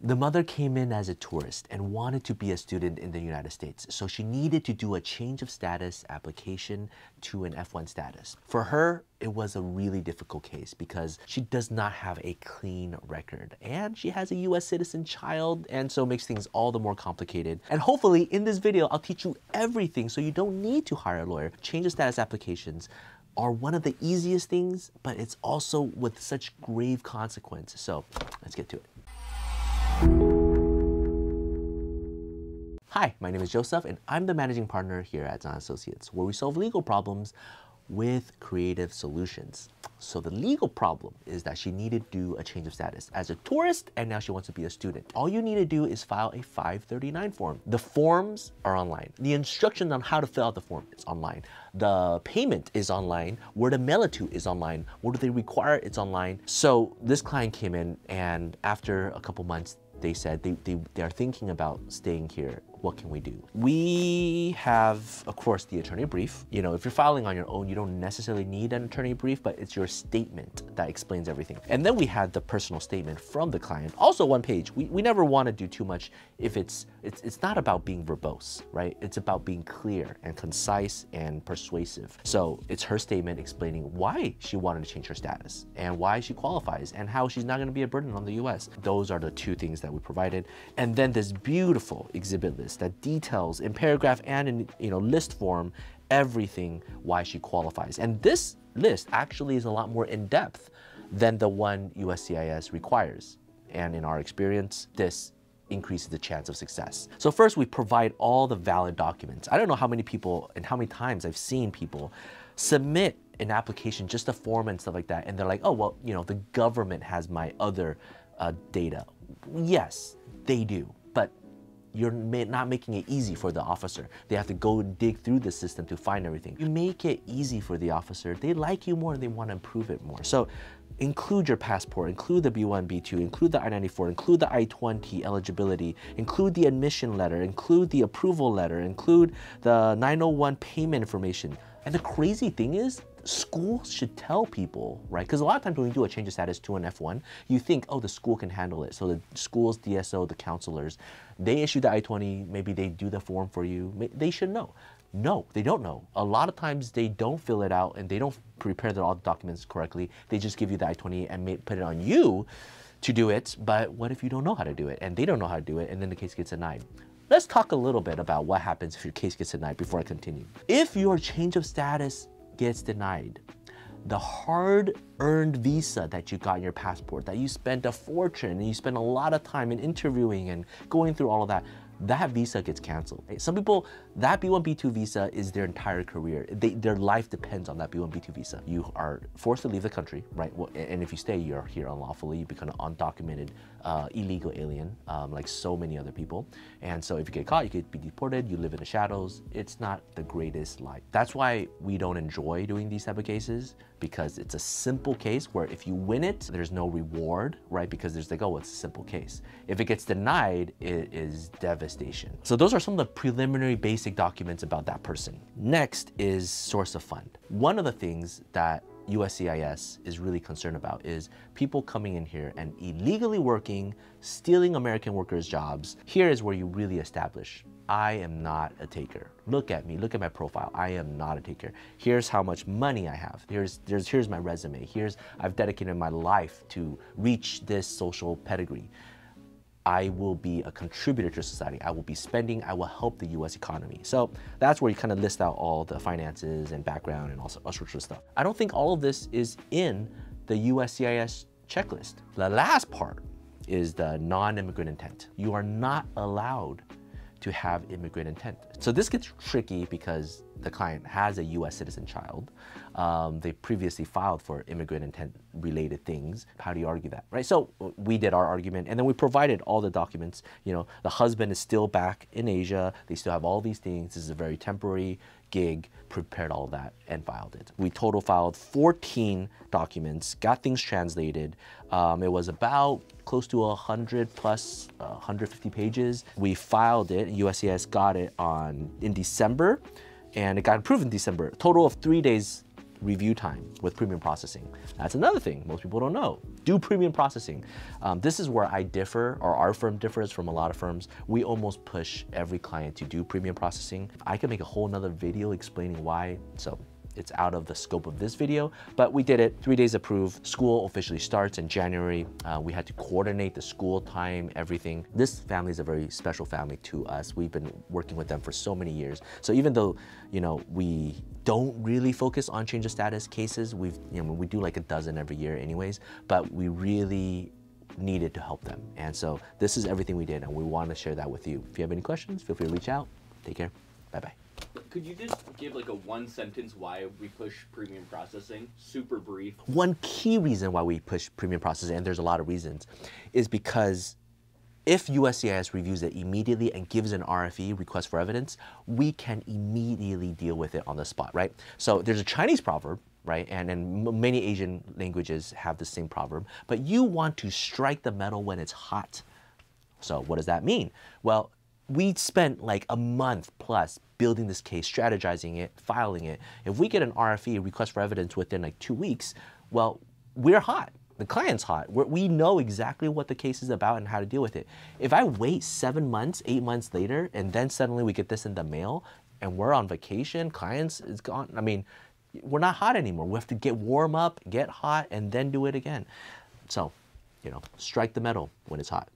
The mother came in as a tourist and wanted to be a student in the United States, so she needed to do a change of status application to an F-1 status. For her, it was a really difficult case because she does not have a clean record and she has a US citizen child, and so it makes things all the more complicated. And hopefully in this video, I'll teach you everything so you don't need to hire a lawyer. Change of status applications are one of the easiest things, but it's also with such grave consequences. So let's get to it. Hi, my name is Joseph and I'm the managing partner here at Zahn Associates, where we solve legal problems with creative solutions. So the legal problem is that she needed to do a change of status as a tourist and now she wants to be a student. All you need to do is file a 539 form. The forms are online. The instructions on how to fill out the form is online. The payment is online. Where to mail it to is online. What do they require? It's online. So this client came in and after a couple months, they said they are thinking about staying here. What can we do? We have, of course, the attorney brief. You know, if you're filing on your own, you don't necessarily need an attorney brief, but it's your statement that explains everything. And then we had the personal statement from the client, also one page. We never want to do too much if it's not about being verbose, right? It's about being clear and concise and persuasive. So it's her statement explaining why she wanted to change her status and why she qualifies and how she's not going to be a burden on the US. Those are the two things that we provided. And then this beautiful exhibit list that details in paragraph and in list form everything why she qualifies. And this list actually is a lot more in depth than the one USCIS requires. And in our experience, this increases the chance of success. So first, we provide all the valid documents. I don't know how many people and how many times I've seen people submit an application, just a form and stuff like that, and they're like, oh, well, the government has my other data. Yes, they do, but you're not making it easy for the officer. They have to go and dig through the system to find everything. You make it easy for the officer. They like you more and they want to improve it more. So include your passport, include the B1, B2, include the I-94, include the I-20 eligibility, include the admission letter, include the approval letter, include the 901 payment information. And the crazy thing is, schools should tell people, right? Because a lot of times when we do a change of status to an F1, you think, oh, the school can handle it. So the school's DSO, the counselors, they issue the I-20, maybe they do the form for you. They should know. No, they don't know. A lot of times they don't fill it out and they don't prepare all the documents correctly. They just give you the I-20 and put it on you to do it. But what if you don't know how to do it and they don't know how to do it and then the case gets denied? Let's talk a little bit about what happens if your case gets denied before I continue. If your change of status gets denied, the hard-earned visa that you got in your passport, that you spent a fortune and you spent a lot of time in interviewing and going through all of that, that visa gets canceled. Some people, that B1, B2 visa is their entire career. Their life depends on that B1, B2 visa. You are forced to leave the country, right? And if you stay, you're here unlawfully. You become an undocumented illegal alien, like so many other people. And so if you get caught, you could be deported, you live in the shadows. It's not the greatest life. That's why we don't enjoy doing these type of cases, because it's a simple case where if you win it, there's no reward, right? Because there's like, oh, it's a simple case. If it gets denied, it is devastation. So those are some of the preliminary basic documents about that person. Next is source of fund. One of the things that USCIS is really concerned about is people coming in here and illegally working, stealing American workers' jobs. Here is where you really establish, I am not a taker. Look at me, look at my profile. I am not a taker. Here's how much money I have. Here's my resume. I've dedicated my life to reach this social pedigree. I will be a contributor to society. I will be spending, I will help the US economy. So that's where you kind of list out all the finances and background and all sorts of stuff. I don't think all of this is in the USCIS checklist. The last part is the non-immigrant intent. You are not allowed to have immigrant intent. So this gets tricky because the client has a US citizen child. They previously filed for immigrant intent related things. How do you argue that, right? So we did our argument and then we provided all the documents. The husband is still back in Asia. They still have all these things. This is a very temporary gig, prepared all of that and filed it. We total filed 14 documents, got things translated. It was about close to 100 plus 150 pages. We filed it, USCIS got it in December, and it got approved in December. A total of 3 days review time with premium processing. That's another thing most people don't know. Do premium processing. This is where I differ, or our firm differs from a lot of firms. We almost push every client to do premium processing. I could make a whole nother video explaining why, so it's out of the scope of this video, but we did it. 3 days approved. School officially starts in January. We had to coordinate the school time, everything. This family is a very special family to us. We've been working with them for so many years. So even though, you know, we don't really focus on change of status cases, we do like a dozen every year anyways, but we really needed to help them. And so this is everything we did, and we want to share that with you. If you have any questions, feel free to reach out. Take care. Bye-bye. Could you just give like a one sentence why we push premium processing? Super brief. One key reason why we push premium processing, and there's a lot of reasons, is because if USCIS reviews it immediately and gives an RFE, request for evidence, we can immediately deal with it on the spot, right? So there's a Chinese proverb, right? And many Asian languages have the same proverb, but you want to strike the metal when it's hot. So what does that mean? Well, we spent like a month plus building this case, strategizing it, filing it. If we get an RFE, request for evidence, within like 2 weeks, well, we're hot. The client's hot. We know exactly what the case is about and how to deal with it. If I wait 7 months, 8 months later, and then suddenly we get this in the mail and we're on vacation, clients is gone, I mean, we're not hot anymore. We have to get warm up, get hot, and then do it again. So, you know, strike the metal when it's hot.